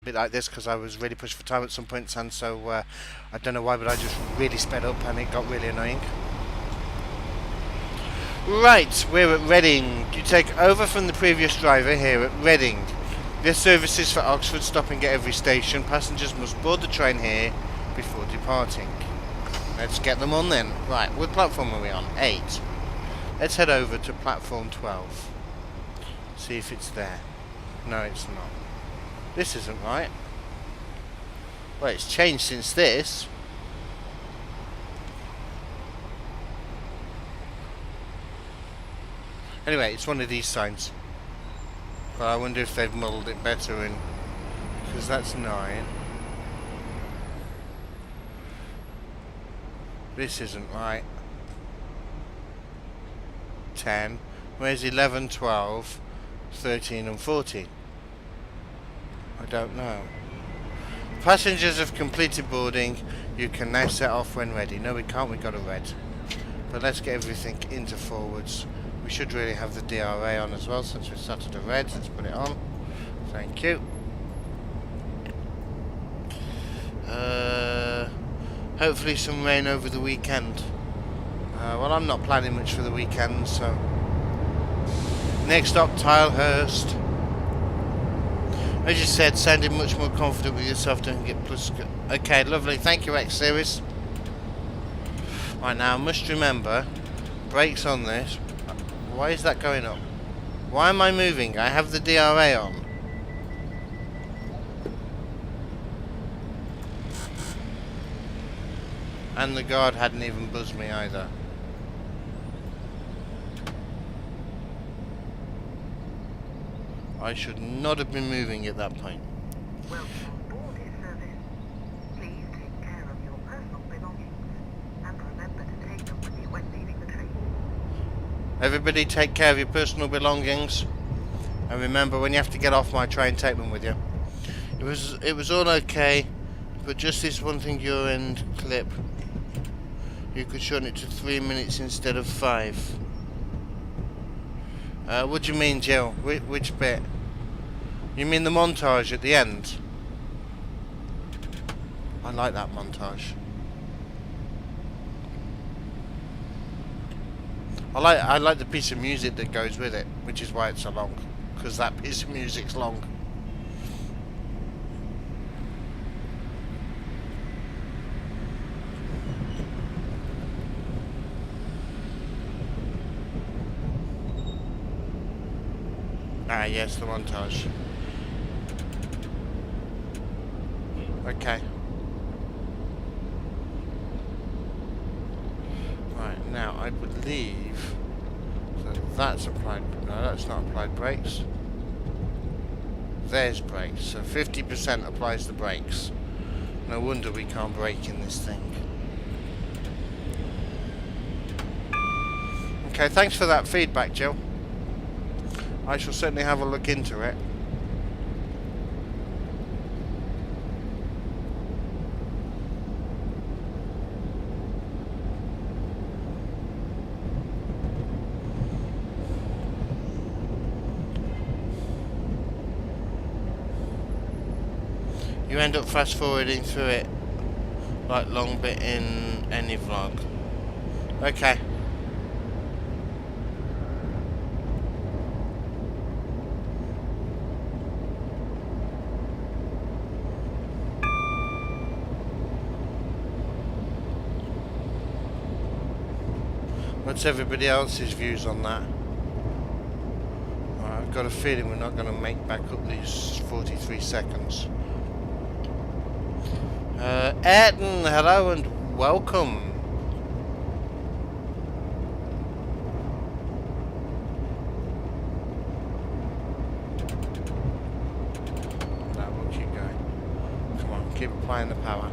bit like this because I was really pushed for time at some points, and so I don't know why, but I just really sped up and it got really annoying. Right, we're at Reading. You take over from the previous driver here at Reading. This service is for Oxford. Stopping at every station. Passengers must board the train here before departing. Let's get them on then. Right, what platform are we on? 8. Let's head over to platform 12. See if it's there. No, it's not. This isn't right. Well, it's changed since this. Anyway, it's one of these signs. But I wonder if they've modelled it better in... because that's 9. This isn't right. 10. Where's 11, 12, 13 and 14? I don't know. Passengers have completed boarding. You can now set off when ready. No, we can't. We got a red. But let's get everything into forwards. We should really have the DRA on as well since we started the red. Let's put it on. Thank you. Hopefully some rain over the weekend. Well, I'm not planning much for the weekend, so... Next up, Tilehurst. As you said, sounding much more confident with yourself, don't get plus... Okay, lovely. Thank you, X-Series. Right, now, I must remember, brakes on this. Why is that going up? Why am I moving? I have the DRA on. And the guard hadn't even buzzed me either. I should not have been moving at that point. Welcome on board this service. Please take care of your personal belongings and remember to take them with you when leaving the train. Everybody take care of your personal belongings. And remember, when you have to get off my train, take them with you. It was all okay, but just this one thing, your end clip. You could shorten it to 3 minutes instead of 5. What do you mean, Jill? Which bit? You mean the montage at the end? I like that montage. I like the piece of music that goes with it, which is why it's so long. Because that piece of music's long. Ah, yes, the montage. Okay. Right, now I believe that that's applied. No, that's not applied brakes. There's brakes. So 50% applies the brakes. No wonder we can't brake in this thing. Okay, thanks for that feedback, Jill. I shall certainly have a look into it. You end up fast forwarding through it like long bit in any vlog. Okay. What's everybody else's views on that? Right, I've got a feeling we're not going to make back up these 43 seconds. Ayrton, hello and welcome. No, we'll keep going. Come on, keep applying the power.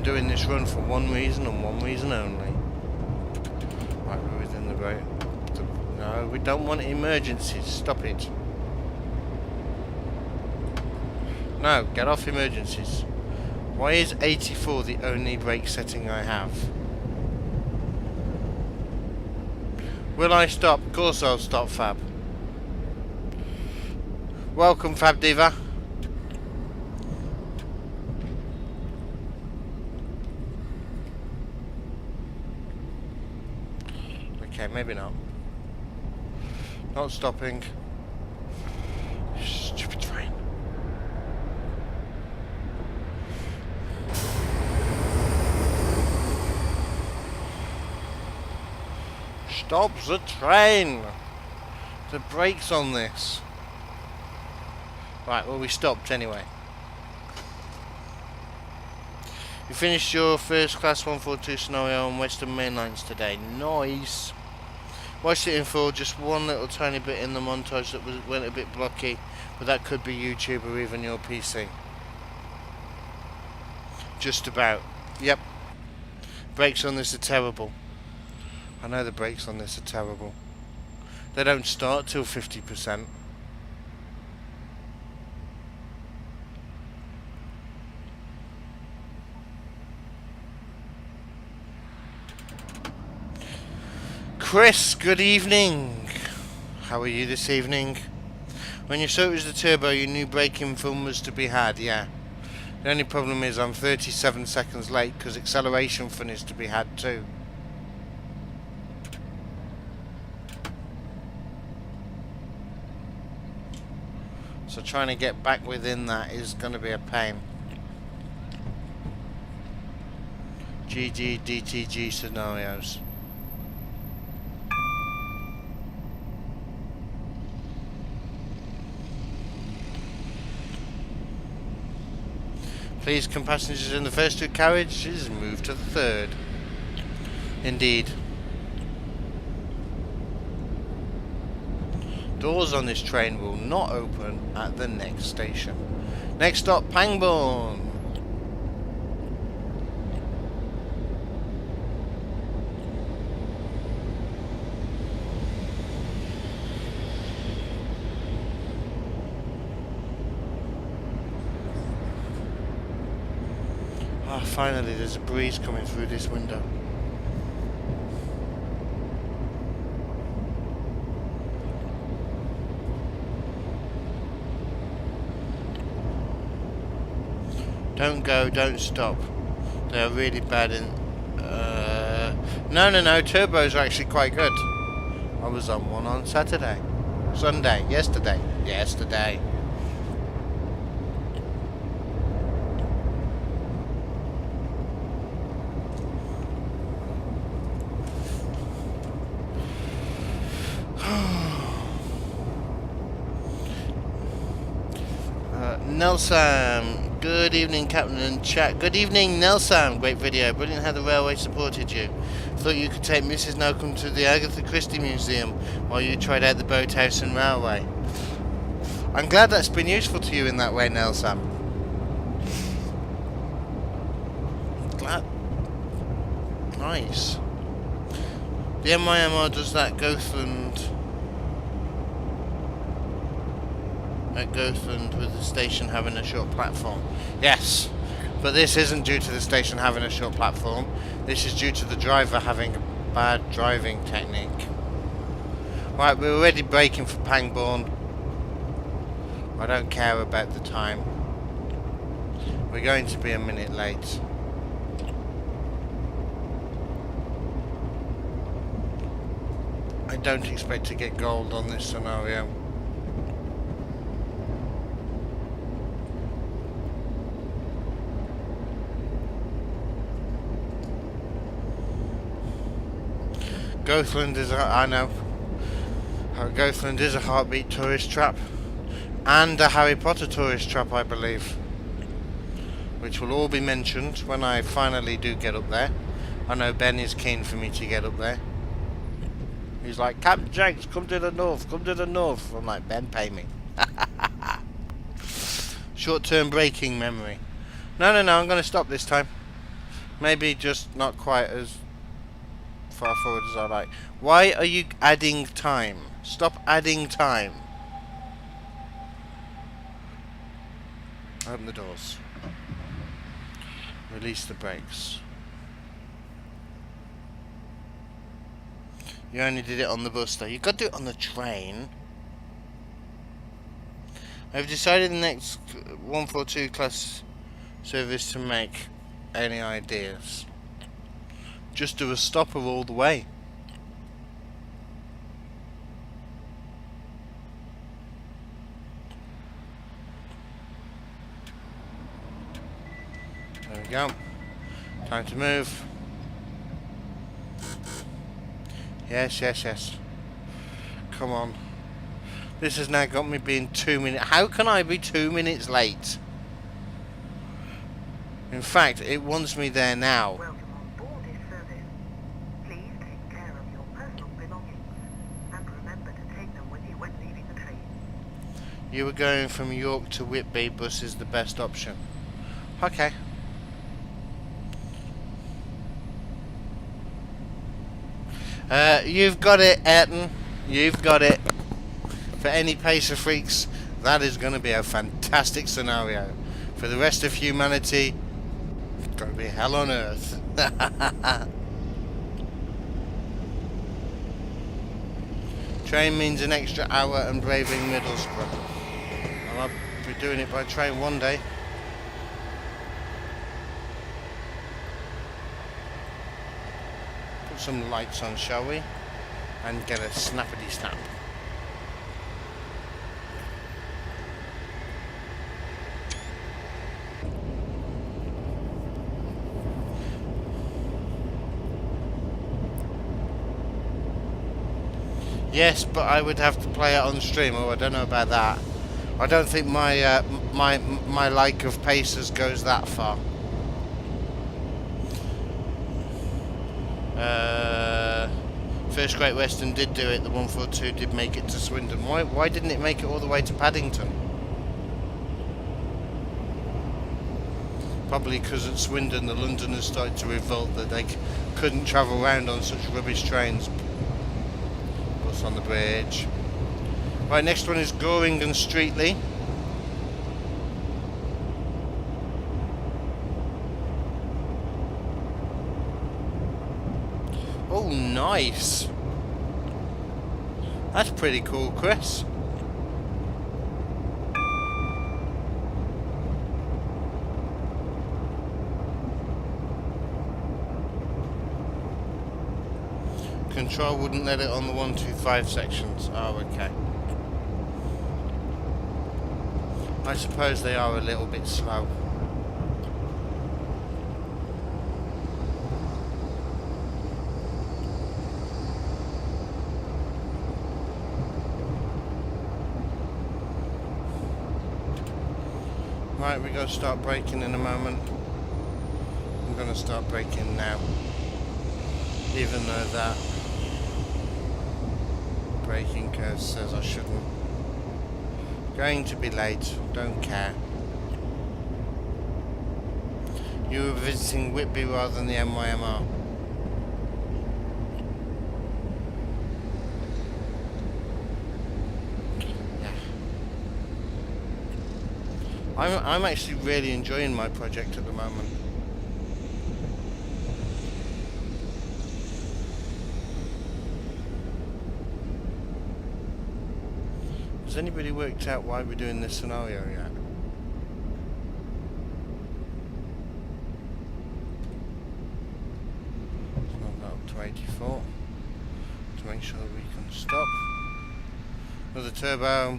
Doing this run for one reason and one reason only. Right, we're within the road. No, we don't want emergencies. Stop it. No, get off emergencies. Why is 84 the only brake setting I have? Will I stop? Of course I'll stop, Fab. Welcome, Fab Diva. Okay, maybe not. Not stopping. Stupid train. Stop the train! The brakes on this. Right, well, we stopped anyway. You finished your first class 142 scenario on Western Mainlines today. Nice! Watched it in full, just one little tiny bit in the montage that went a bit blocky, but that could be YouTube or even your PC. Just about. Yep. Brakes on this are terrible. I know the brakes on this are terrible. They don't start till 50%. Chris, good evening. How are you this evening? When you saw it was the turbo, you knew braking fun was to be had, yeah. The only problem is I'm 37 seconds late because acceleration fun is to be had too. So trying to get back within that is going to be a pain. GG DTG scenarios. Please, can passengers in the first two carriages move to the third? Indeed. Doors on this train will not open at the next station. Next stop, Pangbourne. Ah, finally, there's a breeze coming through this window. Don't go, don't stop. They are really bad in... No, turbos are actually quite good. I was on one on Saturday. Sunday, yesterday. Nelson, good evening, Captain and chat. Good evening, Nelson. Great video. Brilliant how the railway supported you. Thought you could take Mrs. Nocum to the Agatha Christie Museum while you tried out the boathouse and railway. I'm glad that's been useful to you in that way, Nelson. Glad. Nice. The MYMR does that Gothland... at Gothland with the station having a short platform. Yes, but this isn't due to the station having a short platform. This is due to the driver having a bad driving technique. Right, we're already braking for Pangbourne. I don't care about the time. We're going to be a minute late. I don't expect to get gold on this scenario. Gothland is I know. Gothland is a heartbeat tourist trap. And a Harry Potter tourist trap, I believe. Which will all be mentioned when I finally do get up there. I know Ben is keen for me to get up there. He's like, CptnJenks, come to the north, come to the north. I'm like, Ben, pay me. Short-term braking memory. No, I'm going to stop this time. Maybe just not quite as far forward as I like. Why are you adding time? Stop adding time. Open the doors. Release the brakes. You only did it on the bus though. You got to do it on the train. I've decided the next 142 class service to make. Any ideas? Just do a stopper all the way. There we go. Time to move. Yes, yes, yes. Come on. This has now got me being 2 minutes. How can I be 2 minutes late? In fact, it wants me there now. Welcome on board this service. Please take care of your personal belongings and remember to take them with you when leaving the train. You were going from York to Whitby. Bus is the best option. Okay. You've got it, Ayrton. You've got it. For any pacer freaks, that is going to be a fantastic scenario. For the rest of humanity, it's going to be hell on earth. Train means an extra hour and braving Middlesbrough. Well, I'll be doing it by train one day. Put some lights on, shall we? And get a snappity snap. Yes, but I would have to play it on stream. Oh, I don't know about that. I don't think my my like of Pacers goes that far. First Great Western did do it. The 142 did make it to Swindon. Why didn't it make it all the way to Paddington? Probably because at Swindon the Londoners started to revolt that they couldn't travel around on such rubbish trains. Bus on the bridge. Right, next one is Goring and Streatley. Oh, nice. That's pretty cool, Chris. Control wouldn't let it on the 125 sections. Oh, okay. I suppose they are a little bit slow. Right, we're going to start braking in a moment. I'm going to start braking now. Even though that braking curve says I shouldn't. Going to be late, don't care. You were visiting Whitby rather than the NYMR. I'm actually really enjoying my project at the moment. Has anybody worked out why we're doing this scenario yet? So I've got up to 84 to make sure that we can stop. Another turbo.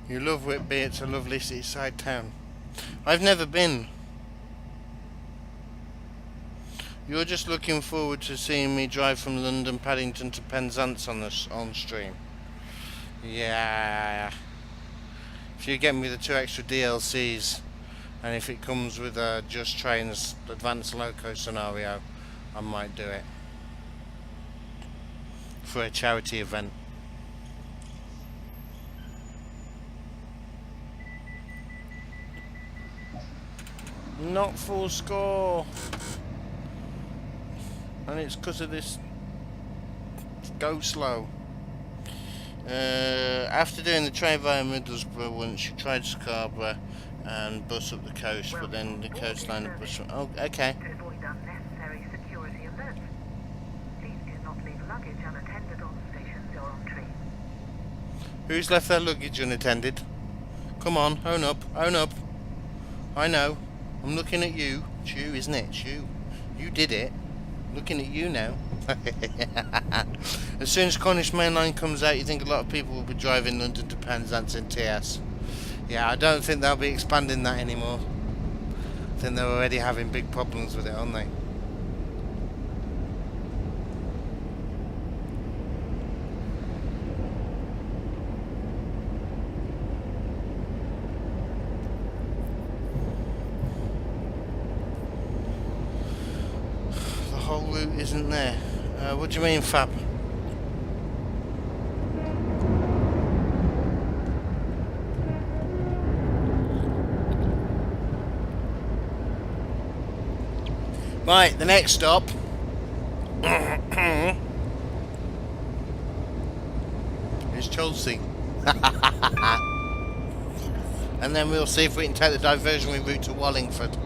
You love Whitby, it's a lovely seaside town. I've never been. You're just looking forward to seeing me drive from London Paddington to Penzance on stream. Yeah. If you get me the 2 extra DLCs, and if it comes with a Just Trains Advanced Loco scenario, I might do it. For a charity event. Not full score. And it's because of this go slow. After doing the train via Middlesbrough once, you tried Scarborough and bus up the coast, but then the coastline of bus. Oh, okay. To avoid unnecessary security alerts, please do not leave luggage unattended on stations or on trains. Who's left their luggage unattended? Come on, own up, own up. I know. I'm looking at you. It's you, isn't it? It's you. You did it. Looking at you now. As soon as Cornish Mainline comes out, you think a lot of people will be driving London to Penzance and TS. Yeah, I don't think they'll be expanding that anymore. I think they're already having big problems with it, aren't they? The whole route isn't there. What do you mean, Fab? Right, the next stop is Chelsea. And then we'll see if we can take the diversionary route to Wallingford.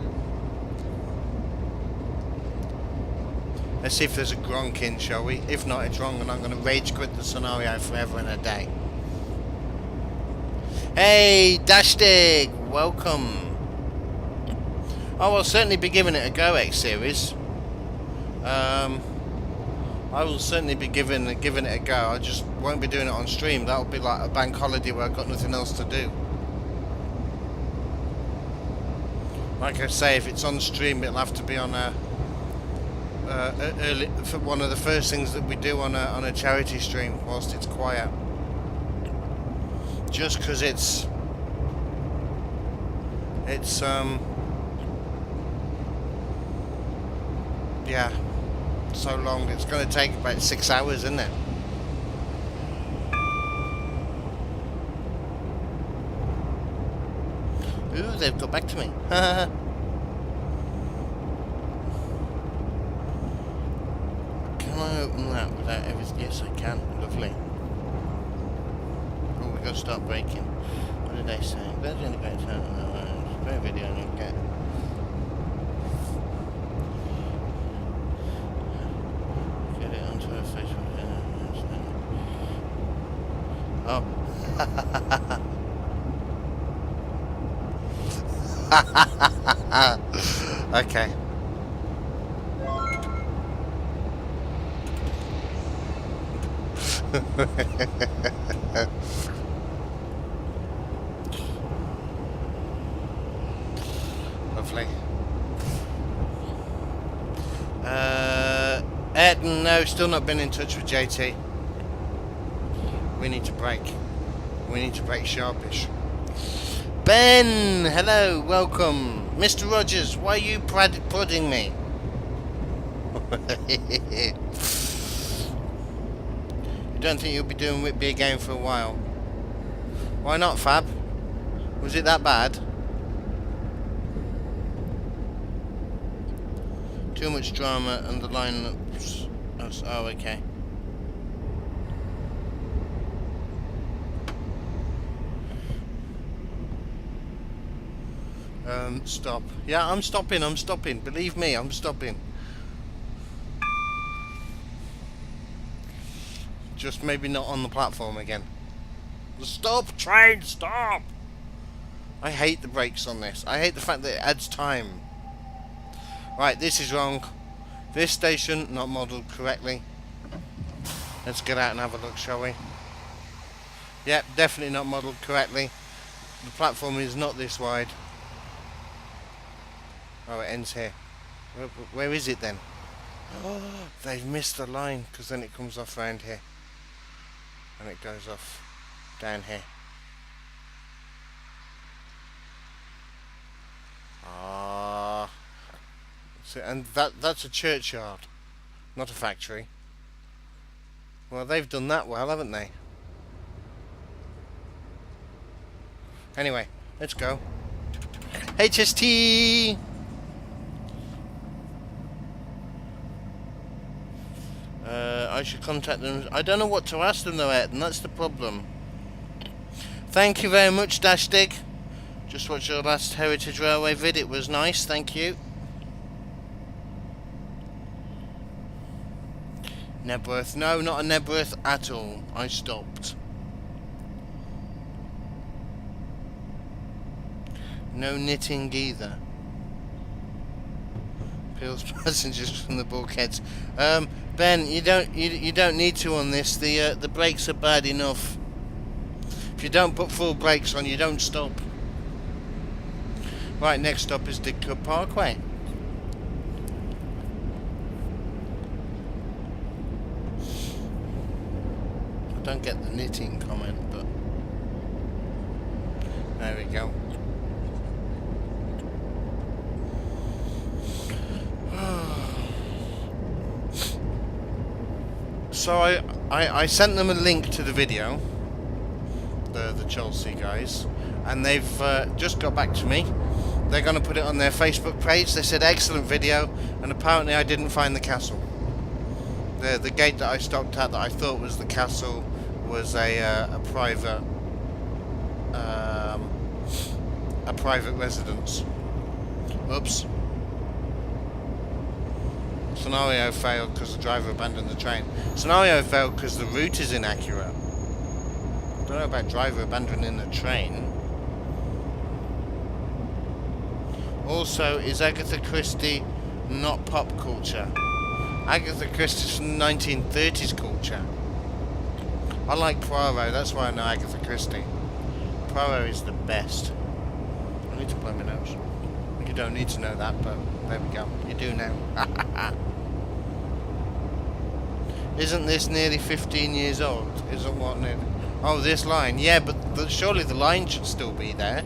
Let's see if there's a Gronk in, shall we? If not, it's wrong and I'm going to rage quit the scenario forever and a day. Hey, Dashtig! Welcome! I will certainly be giving it a go, X-Series. I will certainly be giving it a go. I just won't be doing it on stream. That'll be like a bank holiday where I've got nothing else to do. Like I say, if it's on stream, it'll have to be on a early, for one of the first things that we do on a charity stream whilst it's quiet. Just because it's yeah, so long. It's going to take about 6 hours, isn't it? Ooh, they've got back to me. Can I open that without everything? Yes, I can. Lovely. Oh, we got to start braking. What did they say? There's only about great video and you get. Get it onto her Facebook. Oh. Okay. Lovely. Ayrton, no, still not been in touch with JT. We need to break. We need to break sharpish. Ben, hello, welcome. Mr. Rogers, why are you prodding me? You don't think you'll be doing Whitby again for a while? Why not, Fab? Was it that bad? Too much drama and the lineups. Oh, okay. Stop. Yeah, I'm stopping. Believe me, I'm stopping. Just maybe not on the platform again. Stop, train, stop! I hate the brakes on this. I hate the fact that it adds time. Right, this is wrong. This station, not modelled correctly. Let's get out and have a look, shall we? Yep, definitely not modelled correctly. The platform is not this wide. Oh, it ends here. Where is it then? Oh, they've missed the line, because then it comes off round here. And it goes off down here. Ah. So, and that's a churchyard, not a factory. Well, they've done that well, haven't they? Anyway, let's go. HST! I should contact them. I don't know what to ask them though, Ed, and that's the problem. Thank you very much, Dashdig. Just watched your last Heritage Railway vid. It was nice, thank you. Nebworth. No, not a Nebworth at all. I stopped. No knitting either. Peels passengers from the bulkheads. Ben, you don't need to on this. The brakes are bad enough. If you don't put full brakes on, you don't stop. Right, next stop is Didcot Parkway. I don't get the knitting comment, but there we go. So I sent them a link to the video, the Chelsea guys, and they've just got back to me. They're going to put it on their Facebook page. They said excellent video, and apparently I didn't find the castle. The gate that I stopped at that I thought was the castle was a private residence. Oops. Scenario failed because the driver abandoned the train. Scenario failed because the route is inaccurate. I don't know about driver abandoning the train. Also, is Agatha Christie not pop culture? Agatha Christie's from the 1930s culture. I like Poirot, that's why I know Agatha Christie. Poirot is the best. I need to blow my nose. You don't need to know that, but there we go. You do now. Isn't this nearly 15 years old? Isn't what nearly... Oh, this line. Yeah, but surely the line should still be there.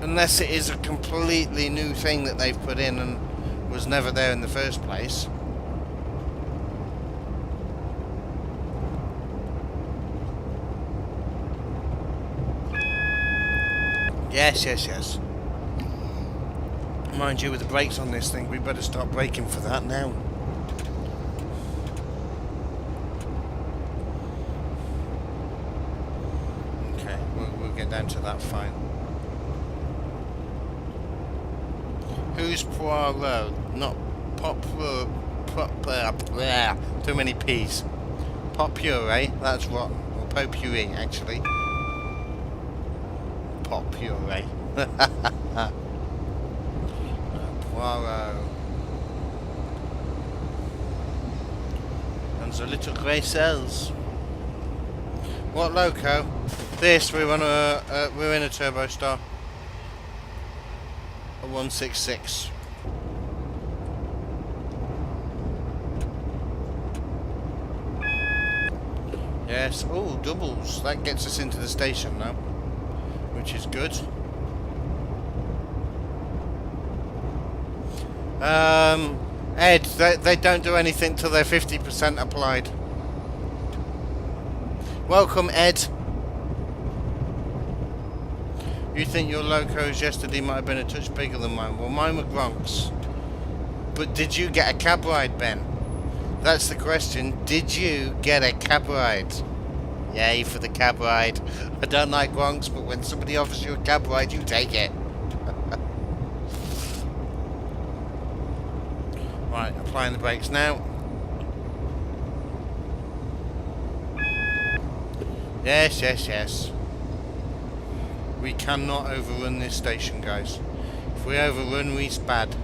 Unless it is a completely new thing that they've put in and was never there in the first place. Yes, yes, yes. Mind you, with the brakes on this thing, we better start braking for that now. Okay, we'll get down to that fine. Who's Poirot? Not too many P's. Popure, that's what. Or Popure, actually. Popure. Poirot. And the little grey cells. What loco? This, we're in a Turbo Star. A 166. Yes. Oh, doubles. That gets us into the station now, which is good. Ed, they don't do anything till they're 50% applied. Welcome, Ed. You think your locos yesterday might have been a touch bigger than mine? Well, mine were Gronks. But did you get a cab ride, Ben? That's the question. Did you get a cab ride? Yay for the cab ride. I don't like Gronks, but when somebody offers you a cab ride, you take it. Right, applying the brakes now. Yes, yes, yes. We cannot overrun this station, guys. If we overrun, we's bad.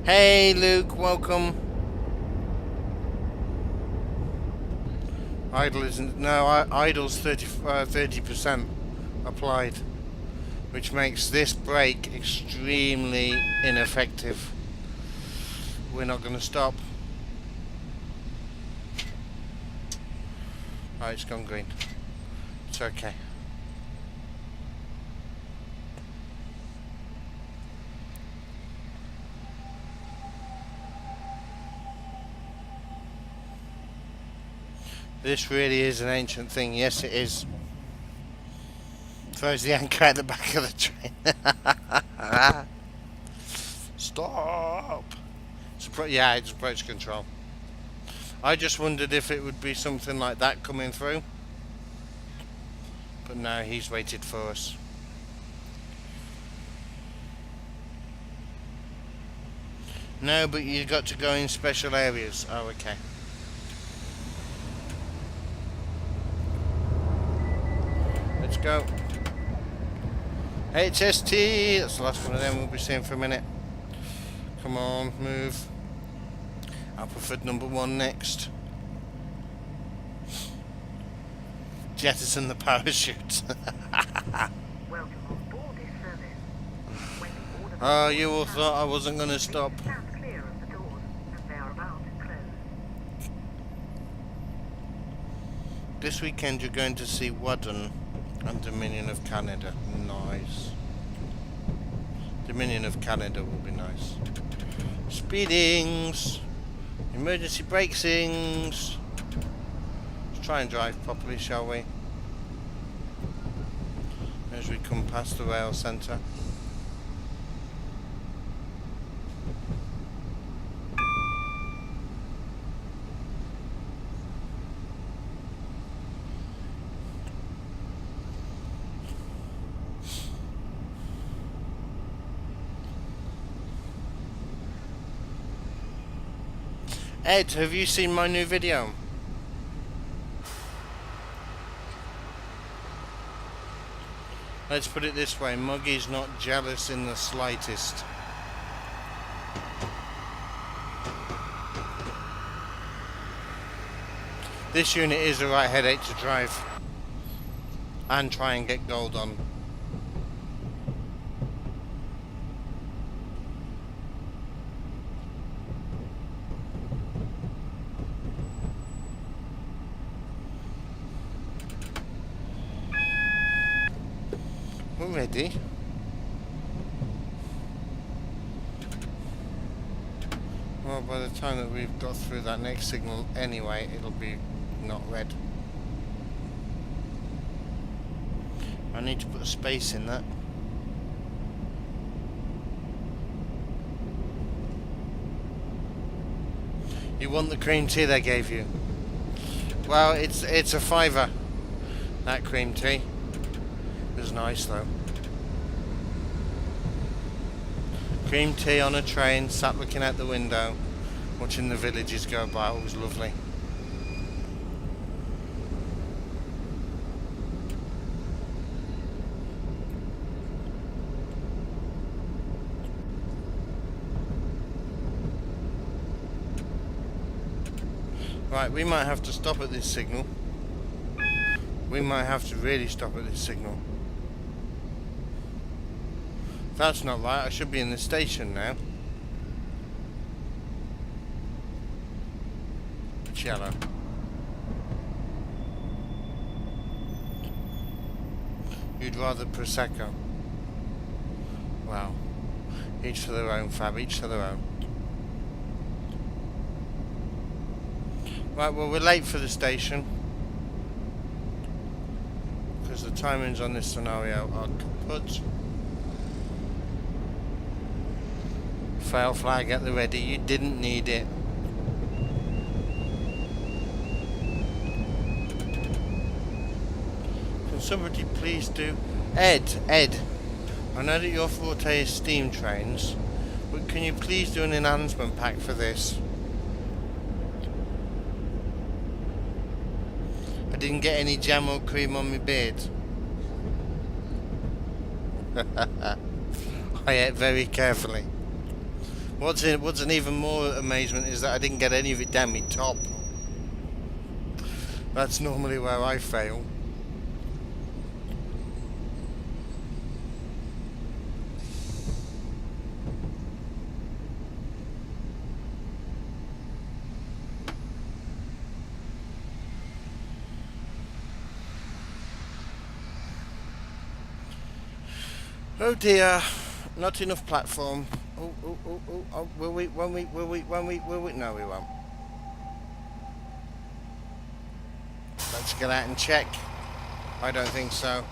Hey, Luke, welcome. Idle isn't... No, idle's 30% applied, which makes this brake extremely ineffective. We're not going to stop. Oh, it's gone green. It's okay. This really is an ancient thing. Yes, it is. Throws the anchor at the back of the train. Stop! Yeah, it's approach control. I just wondered if it would be something like that coming through. But no, he's waited for us. No, but you got to go in special areas. Oh, okay. Let's go. HST! That's the last one of them we'll be seeing for a minute. Come on, move. Appleford number 1 next. Jettison the parachute. Welcome on board this service. When the order Oh, you all thought I wasn't going to stop. stand clear of the doors, as they are about to close. This weekend you're going to see Wadden and Dominion of Canada. Nice. Dominion of Canada will be nice. Speedings. Emergency brakesings. Let's try and drive properly, shall we? As we come past the rail centre. Ed, have you seen my new video? Let's put it this way, Muggy's not jealous in the slightest. This unit is a right headache to drive and try and get gold on. We're ready. Well, by the time that we've got through that next signal anyway, it'll be not red. I need to put a space in that. You want the cream tea they gave you? Well, it's a £5, that cream tea. It was nice though. Cream tea on a train, sat looking out the window, watching the villages go by. It was lovely. Right, we might have to stop at this signal. We might have to really stop at this signal. That's not right, I should be in the station now. It's yellow. You'd rather Prosecco. Wow. Each for their own, Fab, each for their own. Right, well we're late for the station. Because the timings on this scenario are kaput. Fail flag at the ready, you didn't need it. Can somebody please do... Ed, I know that your forte is steam trains, but can you please do an enhancement pack for this? I didn't get any jam or cream on my beard. I ate very carefully. What's an even more amazement is that I didn't get any of it down my top. That's normally where I fail. Oh dear, not enough platform. Oh, will we, no we won't. Let's get out and check. I don't think so.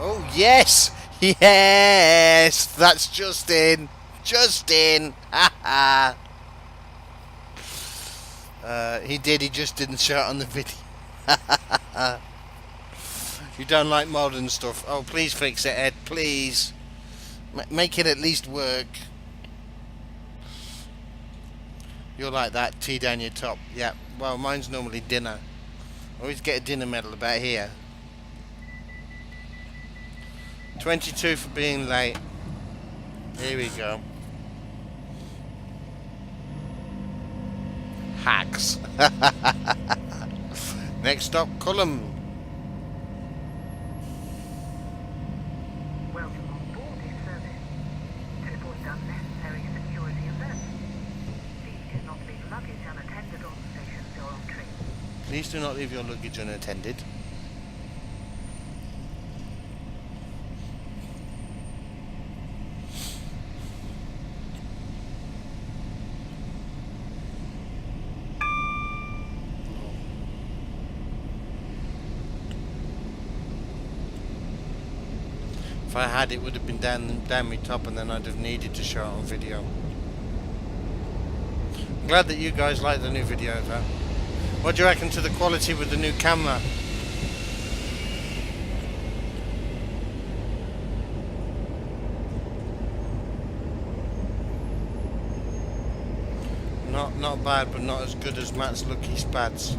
Oh, yes! Yes! That's Justin! Justin! Haha! He did, he just didn't show it on the video. You don't like modern stuff. Oh, please fix it, Ed, please. Make it at least work. You're like that, tea down your top. Yeah, well, mine's normally dinner. Always get a dinner medal about here. 22 for being late. Here we go. Hacks. Next stop, Cullum. Welcome on board this service. To report unnecessary security events, please do not leave luggage unattended on stations or on trains. Please do not leave your luggage unattended. If I had, it would have been down my top, and then I'd have needed to show it on video. I'm glad that you guys like the new video, though. What do you reckon to the quality with the new camera? Not bad, but not as good as Matt's Lucky Spads.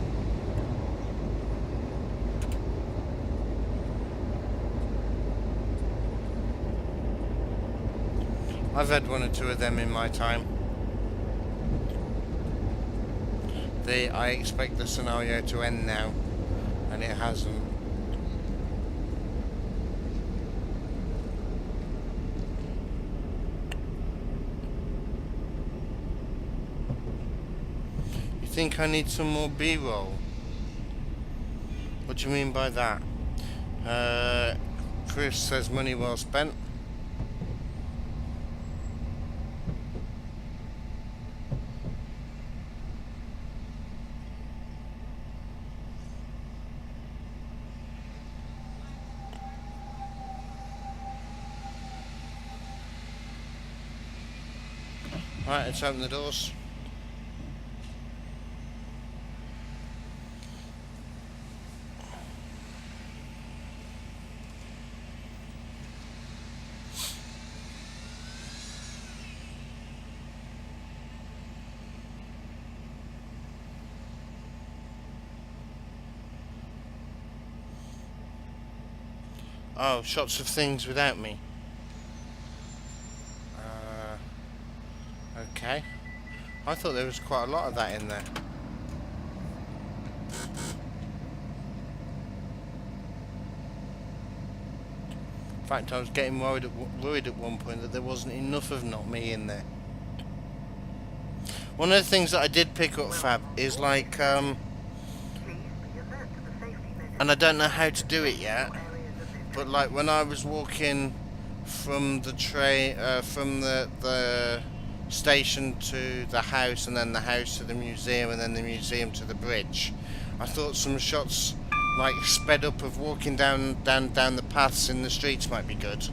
I've had one or two of them in my time. I expect the scenario to end now, and it hasn't. You think I need some more B-roll? What do you mean by that? Chris says money well spent. Right, let's open the doors. Oh, shots of things without me. Okay. I thought there was quite a lot of that in there. In fact, I was getting worried at one point that there wasn't enough of not me in there. One of the things that I did pick up, Fab, is like, and I don't know how to do it yet, but like when I was walking from the train, from the station to the house, and then the house to the museum, and then the museum to the bridge, I thought some shots like sped up of walking down the paths in the streets might be good. So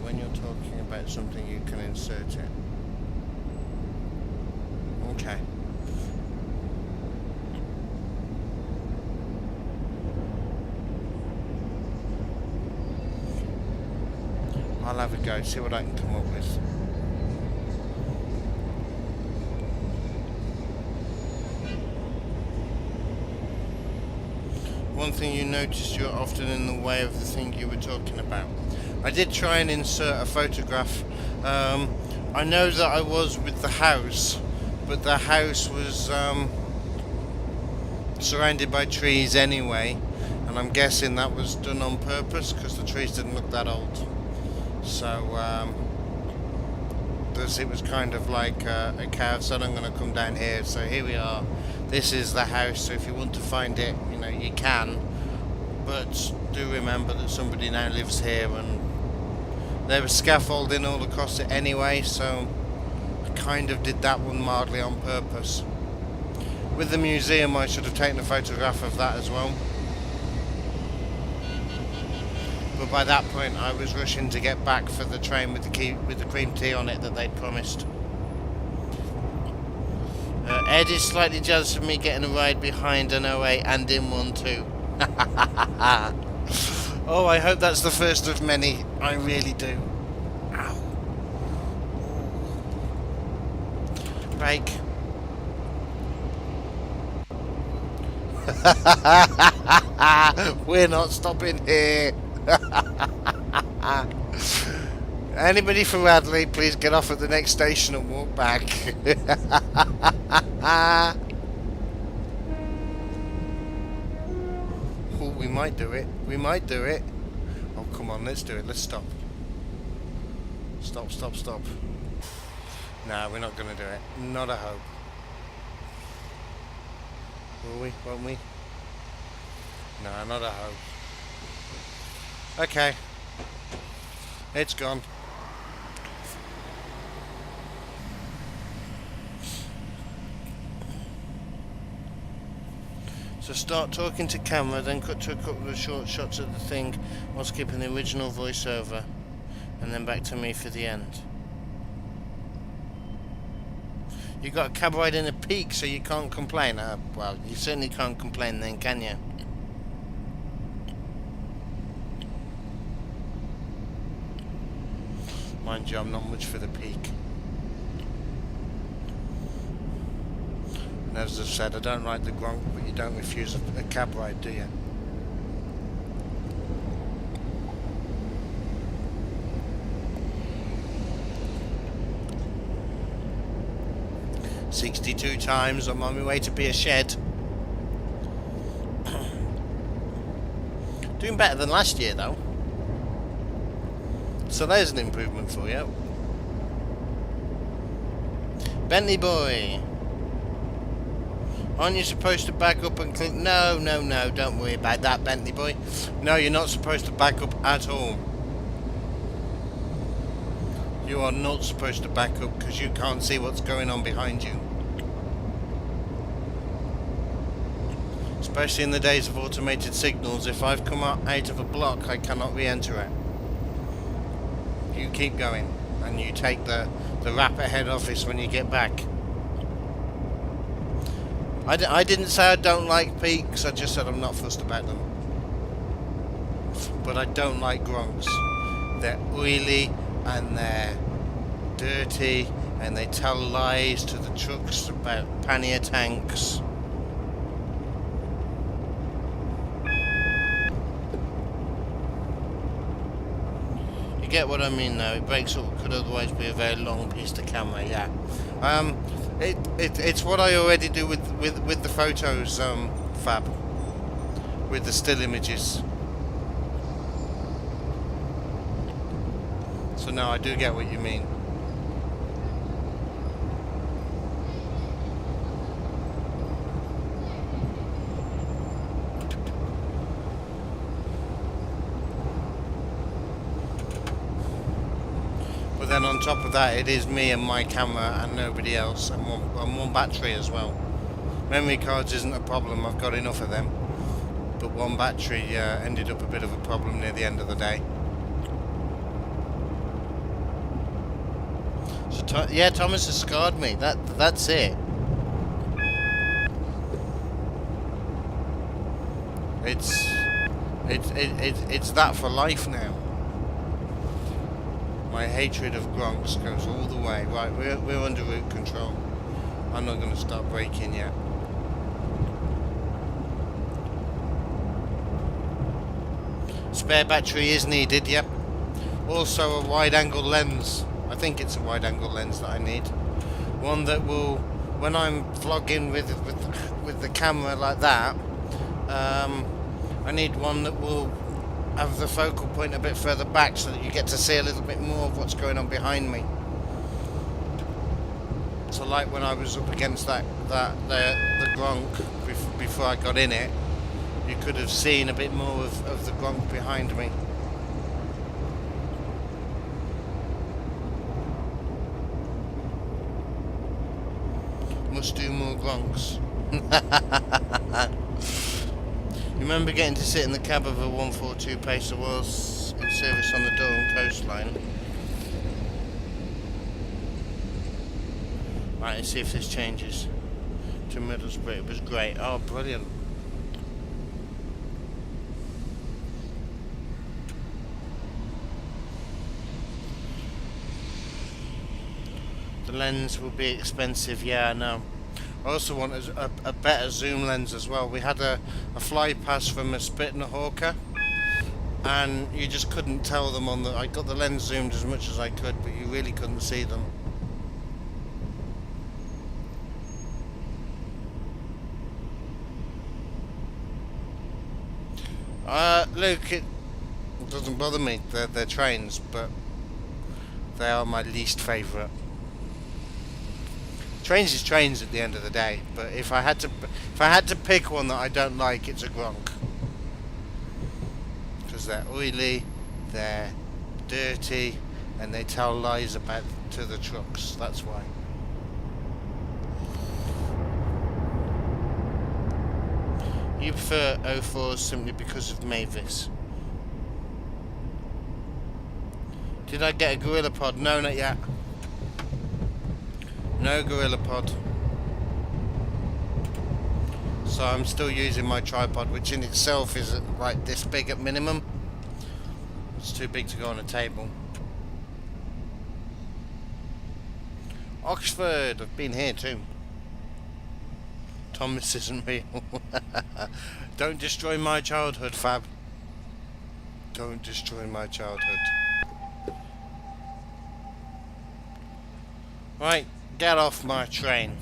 when you're talking about something, you can insert it. Okay. I'll have a go, see what I can come up with. One thing you noticed, you're often in the way of the thing you were talking about. I did try and insert a photograph. I know that I was with the house, but the house was surrounded by trees anyway, and I'm guessing that was done on purpose because the trees didn't look that old. So it was kind of like a curve, so I'm going to come down here. So here we are. This is the house, so if you want to find it, you know, you can. But do remember that somebody now lives here, and there was scaffolding all across it anyway, so kind of did that one mildly on purpose. With the museum, I should have taken a photograph of that as well. But by that point, I was rushing to get back for the train with the cream tea on it that they'd promised. Ed is slightly jealous of me getting a ride behind an 08 and in one too. Oh, I hope that's the first of many. I really do. Ow. Brake. We're not stopping here. Anybody from Radley, please get off at the next station and walk back. Oh, we might do it. We might do it. Oh, come on, let's do it. Let's stop. Stop, stop, stop. No, we're not going to do it. Not a hope. Will we? Won't we? No, not a hope. Okay. It's gone. So start talking to camera, then cut to a couple of short shots of the thing while skipping the original voiceover, and then back to me for the end. You got a cab ride in a peak, so you can't complain. Well, you certainly can't complain then, can you? Mind you, I'm not much for the peak. And as I've said, I don't like the Gronk, but you don't refuse a cab ride, do you? "62 times, I'm on my way to be a shed." Doing better than last year, though. So there's an improvement for you. Bentley boy. Aren't you supposed to back up and click? No, no, no, don't worry about that, Bentley boy. No, you're not supposed to back up at all. You are not supposed to back up because you can't see what's going on behind you. Especially in the days of automated signals, if I've come out of a block, I cannot re-enter it. You keep going, and you take the rapid head office when you get back. I didn't say I don't like peaks, I just said I'm not fussed about them. But I don't like Gronks. They're oily, and they're dirty, and they tell lies to the trucks about pannier tanks. You get what I mean though, it breaks what could otherwise be a very long piece to camera, yeah. It's what I already do with the photos, Fab. With the still images. So no, I do get what you mean. But then on top of that, it is me and my camera and nobody else, and one battery as well. Memory cards isn't a problem, I've got enough of them. But one battery ended up a bit of a problem near the end of the day. So yeah, Thomas has scarred me. That's it. It's that for life now. My hatred of Gronks goes all the way. Right, we're under route control. I'm not going to start braking yet. Spare battery is needed, yep. Also a wide-angle lens. I think it's a wide-angle lens that I need. One that will, when I'm vlogging with the camera like that, I need one that will have the focal point a bit further back so that you get to see a little bit more of what's going on behind me. So like when I was up against the Gronk before I got in it, you could have seen a bit more of the Gronk behind me. must do more gronks. You remember getting to sit in the cab of a 142 Pacer whilst in service on the Durham coastline? Right, let's see if this changes to Middlesbrough. It was great. Oh, brilliant. The lens will be expensive, yeah, I know. I also want a better zoom lens as well. We had a fly pass from a CptnJenks, and you just couldn't tell them on the... I got the lens zoomed as much as I could, but you really couldn't see them. Look, it doesn't bother me. They're trains, but they are my least favourite. Trains is trains at the end of the day, but if I had to pick one that I don't like, it's a Gronk. Because they're oily, they're dirty, and they tell lies about to the trucks. That's why. You prefer 04s simply because of Mavis. Did I get a Gorilla Pod? No, not yet. No Gorilla Pod. So I'm still using my tripod, which in itself is like this big at minimum. It's too big to go on a table. Oxford, I've been here too. Thomas isn't real. Don't destroy my childhood, Fab. Don't destroy my childhood. Right, get off my train.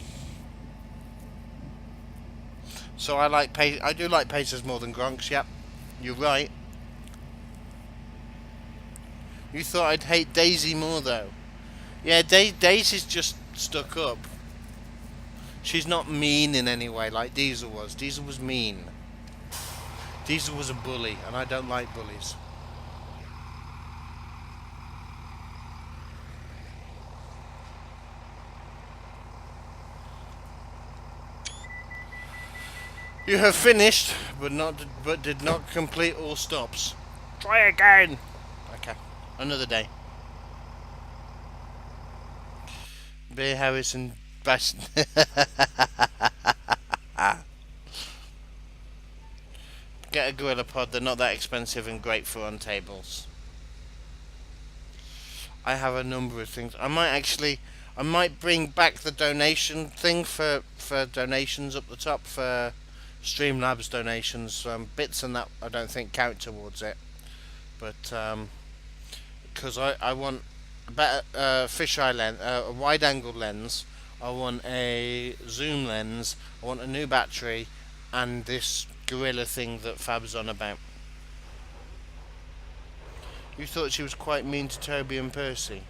So I do like Pacers more than Gronks, yep. You're right. You thought I'd hate Daisy more though. Yeah, Daisy's just stuck up. She's not mean in any way like Diesel was. Diesel was mean. Diesel was a bully, and I don't like bullies. You have finished, but did not complete all stops. Try again. Okay, another day. Bear Harrison Best. Get a Gorilla Pod. They're not that expensive and great for on tables. I have a number of things. I might bring back the donation thing for donations up the top for Streamlabs donations. Bits and that I don't think count towards it, but because I want a better fisheye lens, a wide-angle lens. I want a zoom lens. I want a new battery, and this Gorilla thing that Fab's on about. You thought she was quite mean to Toby and Percy.